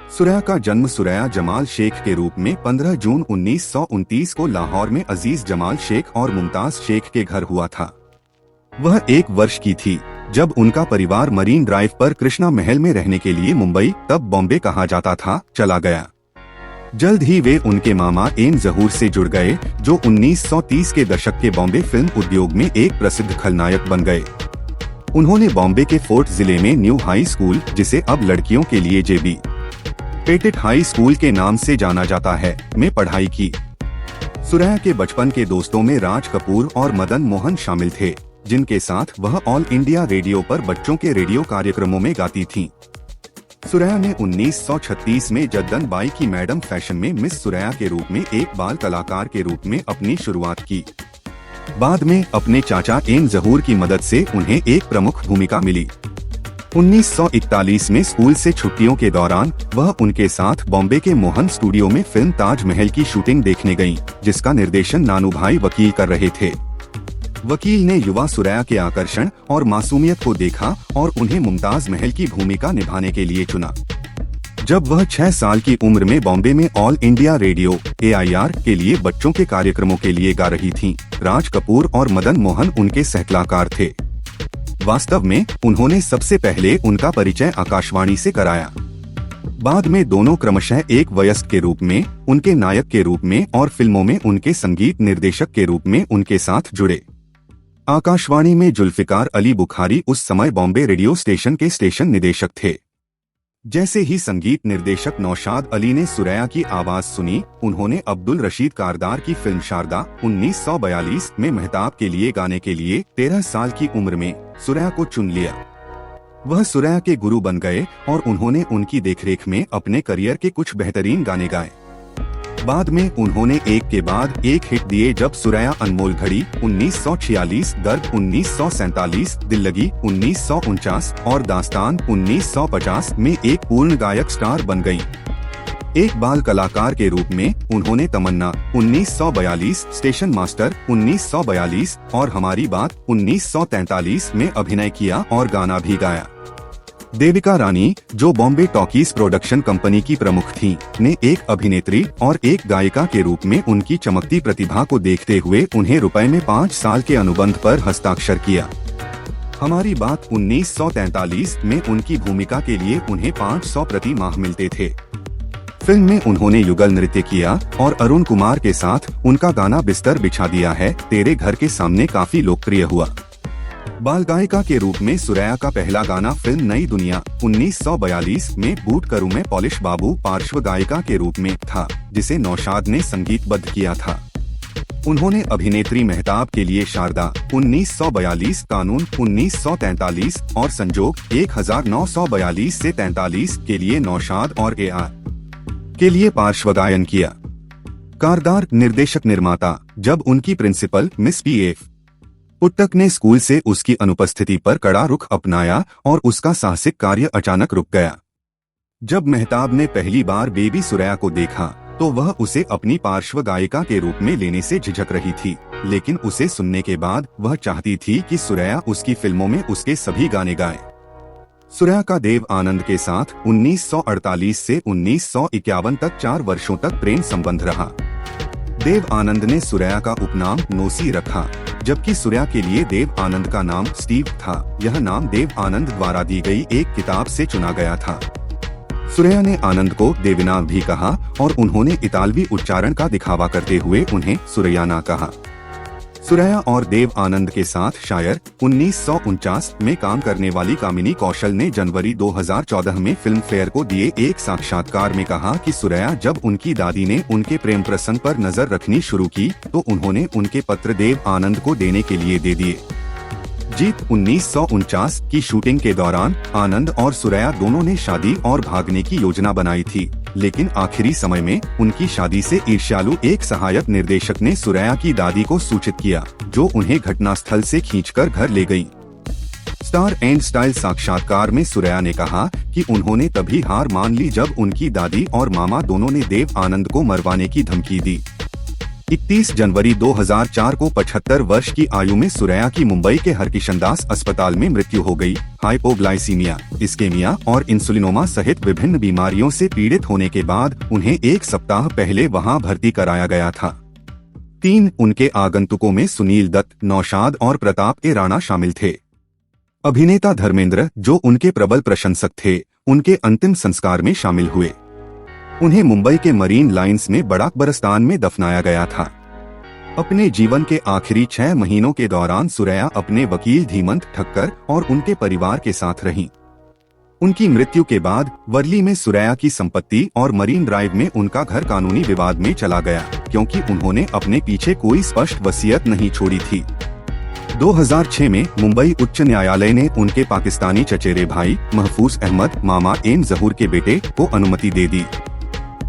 सुरैया का जन्म सुरैया जमाल शेख के रूप में 15 जून 1929 को लाहौर में अजीज जमाल शेख और मुमताज शेख के घर हुआ था। वह 1 वर्ष की थी जब उनका परिवार मरीन ड्राइव पर कृष्णा महल में रहने के लिए मुंबई, तब बॉम्बे कहा जाता था, चला गया। जल्द ही वे उनके मामा एम जहूर से जुड़ गए, जो 1930 के दशक के बॉम्बे फिल्म उद्योग में एक प्रसिद्ध खलनायक बन गए। उन्होंने बॉम्बे के फोर्ट जिले में न्यू हाई स्कूल, जिसे अब लड़कियों के लिए जेबी पेटेट हाई स्कूल के नाम से जाना जाता है, में पढ़ाई की। सुरैया के बचपन के दोस्तों में राज कपूर और मदन मोहन शामिल थे, जिनके साथ वह ऑल इंडिया रेडियो पर बच्चों के रेडियो कार्यक्रमों में गाती थीं। सुरैया ने 1936 में जद्दन बाई की मैडम फैशन में मिस सुरैया के रूप में एक बाल कलाकार के रूप में अपनी शुरुआत की। बाद में अपने चाचा एम जहूर की मदद से उन्हें एक प्रमुख भूमिका मिली। 1941 में स्कूल से छुट्टियों के दौरान वह उनके साथ बॉम्बे के मोहन स्टूडियो में फिल्म ताज महल की शूटिंग देखने गईं, जिसका निर्देशन नानूभाई वकील कर रहे थे। वकील ने युवा सुरैया के आकर्षण और मासूमियत को देखा और उन्हें मुमताज महल की भूमिका निभाने के लिए चुना। जब वह 6 साल की उम्र में बॉम्बे में ऑल इंडिया रेडियो AIR के लिए बच्चों के कार्यक्रमों के लिए गा रही थीं, राज कपूर और मदन मोहन उनके सहकलाकार थे। वास्तव में उन्होंने सबसे पहले उनका परिचय आकाशवाणी से कराया। बाद में दोनों क्रमशः एक वयस्क के रूप में, उनके नायक के रूप में और फिल्मों में उनके संगीत निर्देशक के रूप में उनके साथ जुड़े। आकाशवाणी में जुल्फिकार अली बुखारी उस समय बॉम्बे रेडियो स्टेशन के स्टेशन निदेशक थे। जैसे ही संगीत निर्देशक नौशाद अली ने सुरैया की आवाज सुनी, उन्होंने अब्दुल रशीद कारदार की फिल्म शारदा 1942 में मेहताब के लिए गाने के लिए 13 साल की उम्र में सुरैया को चुन लिया। वह सुरैया के गुरु बन गए और उन्होंने उनकी देखरेख में अपने करियर के कुछ बेहतरीन गाने गाए। बाद में उन्होंने एक के बाद एक हिट दिए, जब सुरैया अनमोल घड़ी 1946, दर्द 1947, दिल लगी 1949 और दास्तान 1950 में एक पूर्ण गायक स्टार बन गईं। एक बाल कलाकार के रूप में उन्होंने तमन्ना 1942, स्टेशन मास्टर 1942 और हमारी बात 1943 में अभिनय किया और गाना भी गाया। देविका रानी, जो बॉम्बे टॉकीज प्रोडक्शन कंपनी की प्रमुख थीं, ने एक अभिनेत्री और एक गायिका के रूप में उनकी चमकती प्रतिभा को देखते हुए उन्हें रुपए में 5 साल के अनुबंध पर हस्ताक्षर किया। हमारी बात 1943 में उनकी भूमिका के लिए उन्हें 500 प्रति माह मिलते थे। फिल्म में उन्होंने युगल नृत्य किया और अरुण कुमार के साथ उनका गाना बिस्तर बिछा दिया है तेरे घर के सामने काफी लोकप्रिय हुआ। बाल गायिका के रूप में सुरैया का पहला गाना फिल्म नई दुनिया 1942 में बूट करूं मैं पॉलिश बाबू पार्श्व गायिका के रूप में था, जिसे नौशाद ने संगीतबद्ध किया था। उन्होंने अभिनेत्री मेहताब के लिए शारदा 1942, कानून 1943 और संजोग 1942 से 43 के लिए नौशाद और AR के लिए पार्श्व गायन किया। कारदार निर्देशक निर्माता, जब उनकी प्रिंसिपल मिस PF पुट्टक ने स्कूल से उसकी अनुपस्थिति पर कड़ा रुख अपनाया और उसका साहसिक कार्य अचानक रुक गया। जब मेहताब ने पहली बार बेबी सुरैया को देखा तो वह उसे अपनी पार्श्व गायिका के रूप में लेने से झिझक रही थी, लेकिन उसे सुनने के बाद वह चाहती थी कि सुरैया उसकी फिल्मों में उसके सभी गाने गाए। सुरैया का देव आनंद के साथ 1948 से 1951 तक 4 वर्षों तक प्रेम संबंध रहा। देव आनंद ने सुरैया का उपनाम नोसी रखा, जबकि सुरैया के लिए देव आनंद का नाम स्टीव था। यह नाम देव आनंद द्वारा दी गई एक किताब से चुना गया था। सुरैया ने आनंद को देविना भी कहा और उन्होंने इतालवी उच्चारण का दिखावा करते हुए उन्हें सुरैयाना कहा। सुरैया और देव आनंद के साथ शायर 1949 में काम करने वाली कामिनी कौशल ने जनवरी 2014 में फिल्म फेयर को दिए एक साक्षात्कार में कहा कि सुरैया जब उनकी दादी ने उनके प्रेम प्रसंग पर नजर रखनी शुरू की तो उन्होंने उनके पत्र देव आनंद को देने के लिए दे दिए। जीत 1949 की शूटिंग के दौरान आनंद और सुरैया दोनों ने शादी और भागने की योजना बनाई थी, लेकिन आखिरी समय में उनकी शादी से ईर्ष्यालु एक सहायक निर्देशक ने सुरैया की दादी को सूचित किया, जो उन्हें घटनास्थल से खींचकर घर ले गई। स्टार एंड स्टाइल साक्षात्कार में सुरैया ने कहा कि उन्होंने तभी हार मान ली जब उनकी दादी और मामा दोनों ने देव आनंद को मरवाने की धमकी दी। 31 जनवरी 2004 को 75 वर्ष की आयु में सुरैया की मुंबई के हरकिशनदास अस्पताल में मृत्यु हो गई। हाइपोग्लाइसीमिया, इस्केमिया और इंसुलिनोमा सहित विभिन्न बीमारियों से पीड़ित होने के बाद उन्हें एक सप्ताह पहले वहां भर्ती कराया गया था। 3 उनके आगंतुकों में सुनील दत्त, नौशाद और प्रताप के राणा शामिल थे। अभिनेता धर्मेंद्र, जो उनके प्रबल प्रशंसक थे, उनके अंतिम संस्कार में शामिल हुए। उन्हें मुंबई के मरीन लाइंस में बड़ा कब्रिस्तान में दफनाया गया था। अपने जीवन के आखिरी 6 महीनों के दौरान सुरैया अपने वकील धीमंत ठक्कर और उनके परिवार के साथ रहीं। उनकी मृत्यु के बाद वर्ली में सुरैया की संपत्ति और मरीन ड्राइव में उनका घर कानूनी विवाद में चला गया, क्योंकि उन्होंने अपने पीछे कोई स्पष्ट वसीयत नहीं छोड़ी थी। 2006 में मुंबई उच्च न्यायालय ने उनके पाकिस्तानी चचेरे भाई महफूज अहमद, मामा एम जहूर के बेटे, को अनुमति दे दी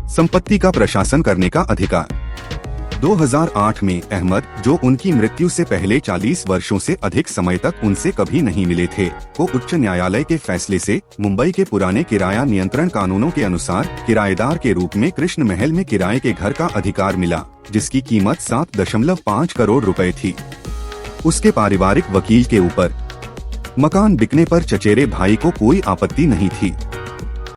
संपत्ति का प्रशासन करने का अधिकार। 2008 में अहमद, जो उनकी मृत्यु से पहले 40 वर्षों से अधिक समय तक उनसे कभी नहीं मिले थे, को उच्च न्यायालय के फैसले से मुंबई के पुराने किराया नियंत्रण कानूनों के अनुसार किराएदार के रूप में कृष्ण महल में किराए के घर का अधिकार मिला, जिसकी कीमत 7.5 करोड़ रुपए थी। उसके पारिवारिक वकील के ऊपर मकान बिकने पर चचेरे भाई को कोई आपत्ति नहीं थी।